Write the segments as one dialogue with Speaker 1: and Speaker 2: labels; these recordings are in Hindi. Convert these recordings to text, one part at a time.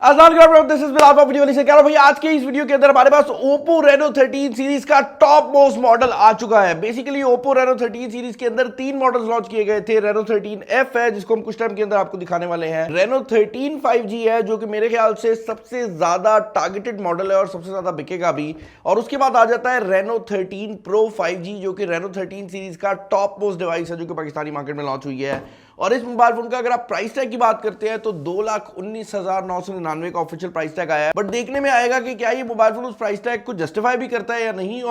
Speaker 1: दिस इज बिलाल वीडियो से कह रहा हूं भाई आज के इस वीडियो के अंदर हमारे पास Oppo Reno 13 सीरीज का टॉप मोस्ट मॉडल आ चुका है। बेसिकली Oppo Reno 13 सीरीज के अंदर तीन मॉडल्स लॉन्च किए गए थे। Reno 13F है जिसको हम कुछ टाइम के अंदर आपको दिखाने वाले हैं। Reno 13 5G है जो कि मेरे ख्याल से सबसे ज्यादा टारगेटेड मॉडल है और सबसे ज्यादा बिकेगा भी। और उसके बाद आ जाता है Reno 13 Pro 5G जो कि Reno 13 सीरीज का टॉप मोस्ट डिवाइस है जो कि पाकिस्तानी मार्केट में लॉन्च हुई है। और इस मोबाइल फोन का अगर आप प्राइस टैग की बात करते हैं तो 2,19,999 का ऑफिशियल प्राइस टैग आया है। बट देखने में आएगा कि क्या ये मोबाइल फोन उस प्राइस टैग को जस्टिफाई भी करता है या नहीं।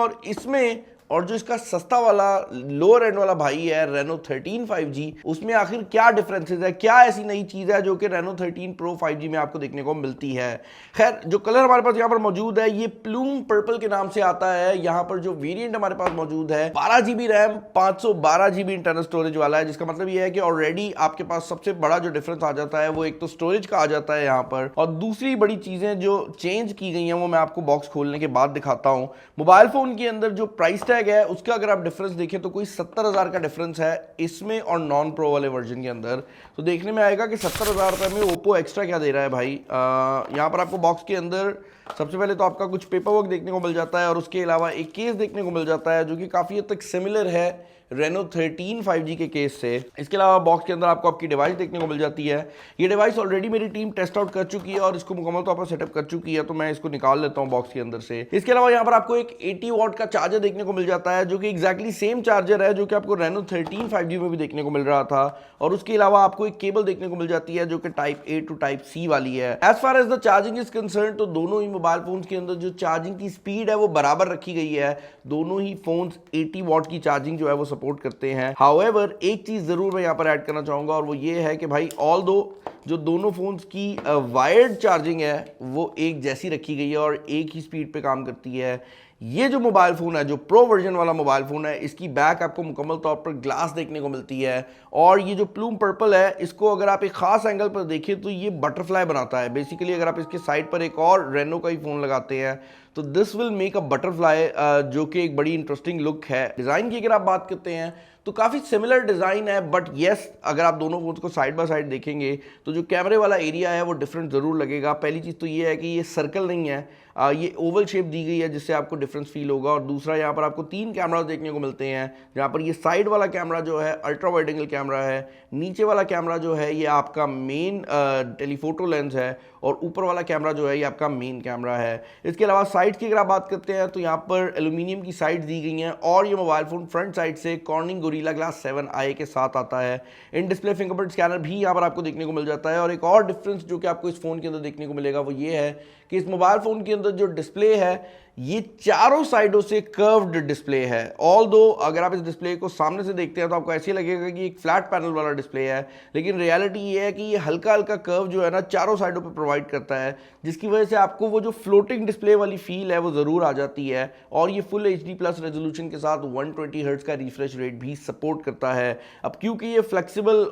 Speaker 1: और जो इसका सस्ता वाला लोअर एंड वाला भाई है Reno 13 5G, उसमें आखिर क्या डिफरेंसेस है, क्या ऐसी नई चीज है जो कि Reno 13 Pro 5G में आपको देखने को मिलती है। खैर जो कलर हमारे पास यहाँ पर मौजूद है ये प्लूम पर्पल के नाम से आता है। यहाँ पर जो वेरिएंट हमारे पास मौजूद है 12GB RAM 512GB internal storage वाला है, जिसका मतलब ये है कि ऑलरेडी आपके पास सबसे बड़ा जो डिफरेंस आ जाता है वो एक तो स्टोरेज का आ जाता है यहाँ पर, और दूसरी बड़ी चीजें जो चेंज की गई हैं वो मैं आपको बॉक्स खोलने के बाद दिखाता हूँ। मोबाइल फोन के अंदर जो प्राइस टैग है उसका अगर आप डिफरेंस देखें तो कोई 70,000 का डिफरेंस है इसमें और नॉन प्रो वाले वर्जन के अंदर। तो देखने में आएगा कि 70,000 रुपए में ओप्पो एक्स्ट्रा क्या दे रहा है भाई। यहाँ पर आपको बॉक्स के अंदर सबसे पहले तो आपका कुछ पेपर वर्क देखने को मिल जाता है और उसके अलावा एक केस देखने को मिल जाता है जो कि काफ़ी हद तक सिमिलर है Reno 13 5G के केस से। इसके अलावा बॉक्स के अंदर आपको आपकी डिवाइस देखने को मिल जाती है। ये डिवाइस ऑलरेडी मेरी टीम टेस्ट आउट कर चुकी है और इसको मुकम्मल तौर पर सेटअप कर चुकी है, तो मैं इसको निकाल लेता हूँ बॉक्स के अंदर से। इसके अलावा यहाँ पर आपको एक 80 वॉट का चार्जर देखने को मिल जाता है जो कि एग्जैक्टली सेम चार्जर है जो कि आपको Reno 13 5G में भी देखने को मिल रहा था। और उसके अलावा आपको एक केबल देखने को मिल जाती है जो कि type A two type C वाली है। As far as the charging is concern तो दोनों ही मोबाइल फोन्स के अंदर जो चार्जिंग की स्पीड है वो बराबर रखी गई है। दोनों ही फोन्स 80 वॉट की चार्जिंग जो है वो सपोर्ट करते हैं। हाउएवर एक चीज जरूर मैं यहाँ पर ऐड करना चाहूंगा और वो ये है कि भाई ऑल दो जो दोनों फोन्स की वायर्ड चार्जिंग है वो एक जैसी रखी गई है और एक ही स्पीड पे काम करती है। ये जो मोबाइल फोन है जो प्रो वर्जन वाला मोबाइल फोन है इसकी बैक आपको मुकम्मल तौर पर ग्लास देखने को मिलती है। और ये जो प्लूम पर्पल है इसको अगर आप एक खास एंगल पर देखें तो ये बटरफ्लाई बनाता है। बेसिकली अगर आप इसके साइड पर एक और रेनो का ही फोन लगाते हैं तो this will make a butterfly, जो कि एक बड़ी इंटरेस्टिंग लुक है। डिजाइन की अगर आप बात करते हैं तो काफ़ी सिमिलर डिज़ाइन है, बट येस अगर आप दोनों फोन्स को साइड बाय साइड देखेंगे तो जो कैमरे वाला एरिया है वो डिफरेंट ज़रूर लगेगा। पहली चीज़ तो ये है कि ये सर्कल नहीं है, ये ओवल शेप दी गई है जिससे आपको डिफरेंस फील होगा। और दूसरा यहाँ पर आपको तीन कैमरा देखने को मिलते हैं जहाँ पर ये साइड वाला कैमरा जो है अल्ट्रा वाइड एंगल कैमरा है, नीचे वाला कैमरा जो है ये आपका मेन टेलीफोटो लेंस है और ऊपर वाला कैमरा जो है ये आपका मेन कैमरा है। इसके अलावा साइड्स की अगर आप बात करते हैं तो यहाँ पर एल्यूमिनियम की साइड्स दी गई हैं और ये मोबाइल फोन फ्रंट साइड से कॉर्निंग गोरिल्ला ग्लास 7i के साथ आता है। इन डिस्प्ले फिंगरप्रिंट स्कैनर भी यहाँ पर आपको देखने को मिल जाता है। और एक और डिफरेंस जो कि आपको इस फोन के अंदर देखने को मिलेगा वो ये है कि इस मोबाइल फोन के अंदर जो डिस्प्ले है ये चारों साइडों से कर्व्ड डिस्प्ले है। ऑल दो अगर आप इस डिस्प्ले को सामने से देखते हैं तो आपको ऐसे लगेगा कि एक फ्लैट पैनल वाला डिस्प्ले है, लेकिन रियलिटी ये है कि ये हल्का हल्का कर्व जो है ना चारों साइडों पे प्रोवाइड करता है, जिसकी वजह से आपको वो जो फ्लोटिंग डिस्प्ले वाली फील है वो ज़रूर आ जाती है। और ये फुल HD+ रेजोल्यूशन के साथ 120 हर्ट्ज का रिफ्रेश रेट भी सपोर्ट करता है। अब क्योंकि ये फ्लेक्सिबल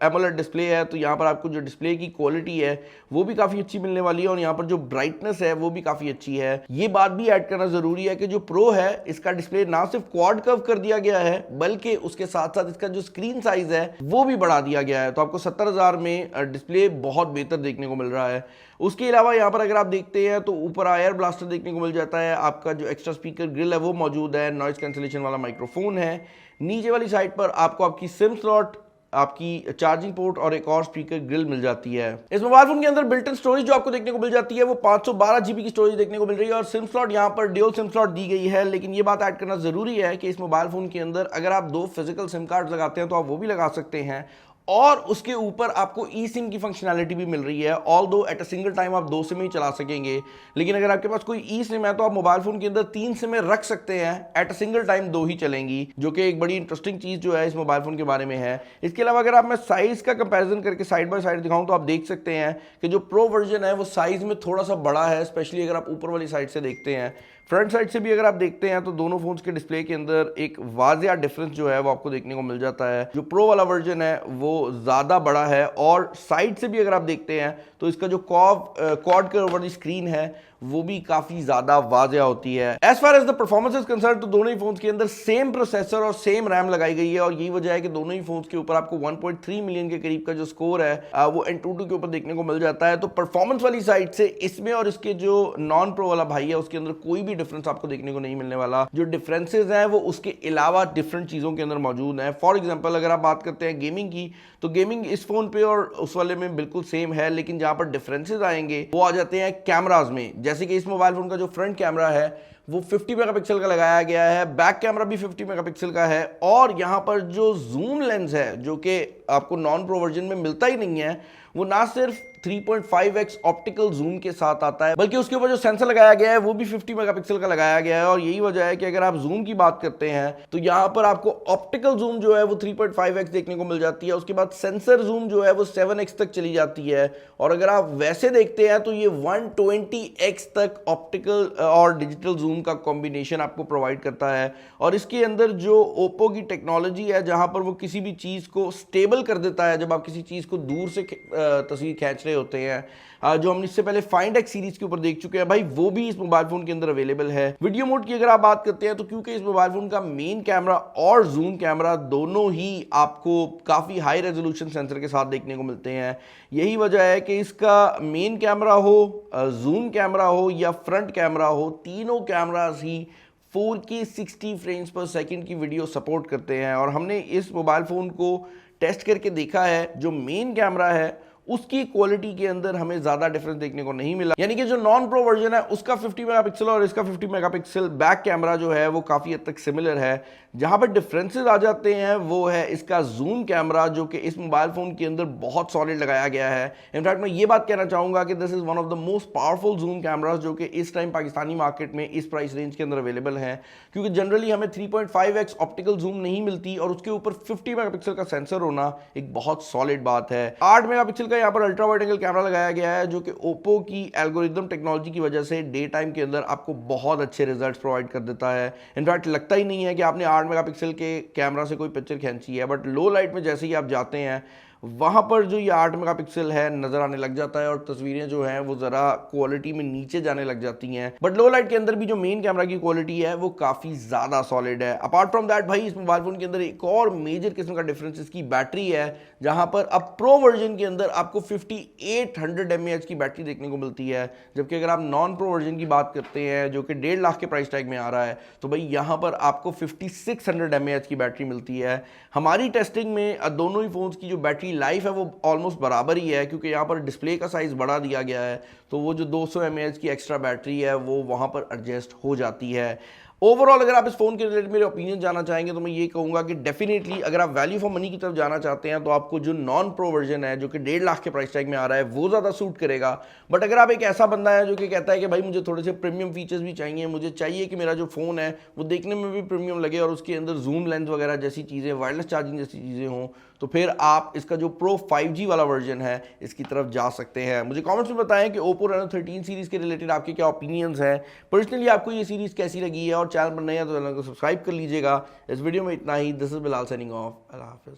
Speaker 1: एमोलेड डिस्प्ले है तो यहाँ पर आपको जो डिस्प्ले की क्वालिटी है वो भी काफ़ी अच्छी मिलने वाली है और यहाँ पर जो ब्राइटनेस है वो भी काफ़ी अच्छी है। ये बात भी ऐड करना जरूरी है कि जो प्रो है इसका डिस्प्ले ना सिर्फ क्वाड कर्व कर दिया गया है बल्कि उसके साथ साथ इसका जो स्क्रीन साइज है वो भी बढ़ा दिया गया है। तो आपको 70,000 में डिस्प्ले बहुत बेहतर देखने को मिल रहा है। उसके अलावा यहाँ पर अगर आप देखते हैं तो ऊपर एयर ब्लास्टर देखने को मिल जाता है, आपका जो एक्स्ट्रा स्पीकर ग्रिल है वो मौजूद है, नॉइज कैंसिलेशन वाला माइक्रोफोन है। नीचे वाली साइड पर आपको आपकी सिम स्लॉट, आपकी चार्जिंग पोर्ट और एक और स्पीकर ग्रिल मिल जाती है। इस मोबाइल फोन के अंदर बिल्ट इन स्टोरेज जो आपको देखने को मिल जाती है वो 512GB की स्टोरेज देखने को मिल रही है और सिम स्लॉट यहाँ पर ड्यूल सिम स्लॉट दी गई है। लेकिन ये बात ऐड करना जरूरी है कि इस मोबाइल फोन के अंदर अगर आप दो फिजिकल सिम कार्ड लगाते हैं तो आप वो भी लगा सकते हैं और उसके ऊपर आपको ई सिम की फंक्शनैलिटी भी मिल रही है। ऑल दो एट अ सिंगल टाइम आप दो सिम ही चला सकेंगे, लेकिन अगर आपके पास कोई ई सिम है तो आप मोबाइल फोन के अंदर तीन सिमें रख सकते हैं, एट अ सिंगल टाइम दो ही चलेंगी, जो कि एक बड़ी इंटरेस्टिंग चीज जो है इस मोबाइल फोन के बारे में है। इसके अलावा अगर आप मैं साइज का कंपैरिजन करके साइड बाय साइड दिखाऊं तो आप देख सकते हैं कि जो प्रो वर्जन है वो साइज में थोड़ा सा बड़ा है, स्पेशली अगर आप ऊपर वाली साइड से देखते हैं। फ्रंट साइड से भी अगर आप देखते हैं तो दोनों फोन्स के डिस्प्ले के अंदर एक वाजिया डिफरेंस जो है वो आपको देखने को मिल जाता है। जो प्रो वाला वर्जन है वो वो ज़्यादा बड़ा है, और साइड से भी अगर आप देखते हैं तो इसका जो क्वाड कर्व वाली स्क्रीन है वो भी काफी ज्यादा वाज़ेह होती है। As far as the performance is concern तो दोनों ही फोन्स के अंदर सेम प्रोसेसर और सेम रैम लगाई गई है, और यही वजह है कि दोनों ही फोन्स के ऊपर आपको 1.3 मिलियन के करीब का जो स्कोर है वो Antutu के ऊपर देखने को मिल जाता है। तो परफॉर्मेंस वाली साइड से इसमें और इसके जो नॉन प्रो वाला भाई है उसके अंदर कोई भी डिफरेंस आपको देखने को नहीं मिलने वाला। जो डिफरेंसेस हैं वो उसके अलावा डिफरेंट चीजों के अंदर मौजूद है। फॉर एग्जाम्पल अगर आप बात करते हैं गेमिंग की, तो गेमिंग इस फोन पे और उस वाले में बिल्कुल सेम है, लेकिन जहां पर डिफरेंसेस आएंगे वो आ जाते हैं कैमराज में। जैसे कि इस मोबाइल फोन का जो फ्रंट कैमरा है वो 50 मेगापिक्सल का लगाया गया है, बैक कैमरा भी 50 मेगापिक्सल का है, और यहां पर जो जूम लेंस है जो कि आपको नॉन प्रो वर्जन में मिलता ही नहीं है, वो ना सिर्फ 3.5x ऑप्टिकल जूम के साथ आता है, बल्कि उसके ऊपर जो सेंसर लगाया गया है वो भी 50 मेगापिक्सल का लगाया गया है। और यही वजह है कि अगर आप जूम की बात करते हैं तो यहां पर आपको ऑप्टिकल जूम जो है वो 3.5x देखने को मिल जाती है, उसके बाद सेंसर जूम जो है वो 7x तक चली जाती है, और अगर आप वैसे देखते हैं तो ये 120x तक ऑप्टिकल और डिजिटल जूम का कॉम्बिनेशन आपको प्रोवाइड करता है। और इसके अंदर जो ओप्पो की टेक्नोलॉजी है जहां पर वो किसी भी चीज को स्टेबल कर देता है, जब आप किसी चीज को दूर से तस्वीर खींच रहे होते हैं, जो हम इससे पहले फाइंड एक्स सीरीज के ऊपर देख चुके हैं भाई, वो भी इस मोबाइल फोन के अंदर अवेलेबल है। वीडियो मोड की अगर आप बात करते हैं तो क्योंकि इस मोबाइल फोन का मेन कैमरा और जूम कैमरा दोनों ही आपको काफी हाई रेजोल्यूशन सेंसर के साथ देखने को मिलते हैं, यही वजह है कि इसका मेन कैमरा हो, जूम कैमरा हो या फ्रंट कैमरा हो, तीनों कैमरास ही 4K 60 फ्रेम्स पर सेकंड की वीडियो सपोर्ट करते हैं। और हमने इस मोबाइल फोन को टेस्ट करके देखा है, जो मेन कैमरा है उसकी क्वालिटी के अंदर हमें ज्यादा डिफरेंस देखने को नहीं मिला, यानी कि जो नॉन प्रो वर्जन है उसका 50 मेगापिक्सल और इसका 50 मेगापिक्सल बैक कैमरा जो है वो काफी हद तक सिमिलर है। जहां पर डिफरेंसेस आ जाते हैं वो है इसका जूम कैमरा, जो कि इस मोबाइल फोन के अंदर बहुत सॉलिड लगाया गया है। इनफैक्ट मैं ये बात कहना चाहूंगा कि this is one of the most powerful zoom cameras जो कि इस टाइम पाकिस्तानी मार्केट में इस प्राइस रेंज के अंदर अवेलेबल है, क्योंकि जनरली हमें 3.5x ऑप्टिकल जूम नहीं मिलती, और उसके ऊपर 50 मेगापिक्सल का सेंसर होना एक बहुत सॉलिड बात है। 8 मेगापिक्सल का यहाँ पर अल्ट्रा वाइड एंगल कैमरा लगाया गया है, जो कि ओप्पो की एल्गोरिदम टेक्नोलॉजी की वजह से डे टाइम के अंदर आपको बहुत अच्छे रिजल्ट्स प्रोवाइड कर देता है। इनफैक्ट लगता ही नहीं है कि आपने 8 मेगापिक्सल के कैमरा से कोई पिक्चर खींची है, बट लो लाइट में जैसे ही आप जाते हैं वहां पर जो ये 8 मेगापिक्सल है नजर आने लग जाता है, और तस्वीरें जो हैं वो जरा क्वालिटी में नीचे जाने लग जाती हैं। बट लो लाइट के अंदर भी जो मेन कैमरा की क्वालिटी है वो काफी ज्यादा सॉलिड है। अपार्ट फ्रॉम दैट भाई इस मोबाइल फोन के अंदर एक और मेजर किस्म का डिफरेंस इसकी बैटरी है, जहां पर अब प्रो वर्जन के अंदर आपको 5800 mAh की बैटरी देखने को मिलती है, जबकि अगर आप नॉन प्रो वर्जन की बात करते हैं जो कि 1.5 लाख के प्राइस टैग में आ रहा है, तो भाई यहां पर आपको 5600 mAh की बैटरी मिलती है। हमारी टेस्टिंग में दोनों ही फोन्स की जो बैटरी लाइफ है वो ऑलमोस्ट बराबर ही है, क्योंकि यहाँ पर डिस्प्ले का साइज बढ़ा दिया गया है, तो वो जो 200 mAh की एक्स्ट्रा बैटरी है वो वहाँ पर एडजस्ट हो जाती है। ओवरऑल अगर आप इस फोन के रिलेटेड मेरे ओपिनियन जानना चाहेंगे तो मैं ये कहूंगा कि डेफिनेटली अगर आप वैल्यू फॉर मनी की तरफ जाना चाहते हैं तो आपको जो नॉन प्रो वर्जन है जो कि 1.5 लाख के प्राइस टैग में आ रहा है वो ज़्यादा सूट करेगा। बट अगर आप एक ऐसा बंदा है जो कि कहता है कि भाई मुझे थोड़े से प्रीमियम फीचर्स भी चाहिए, मुझे चाहिए कि मेरा जो फ़ोन है वो देखने में भी प्रीमियम लगे और उसके अंदर जूम लेंस वगैरह जैसी चीज़ें, वायरलेस चार्जिंग जैसी चीज़ें हों, तो फिर आप इसका जो प्रो 5G वाला वर्जन है इसकी तरफ जा सकते हैं। मुझे कमेंट्स में बताएं कि ओप्पो रेनो 13 सीरीज़ के रिलेटेड आपके क्या ओपिनियंस हैं, पर्सनली आपको ये सीरीज़ कैसी लगी है, और चैनल पर नए हैं तो चैनल को सब्सक्राइब कर लीजिएगा। इस वीडियो में इतना ही। This is Bilal signing off. अल्लाह हाफिज़।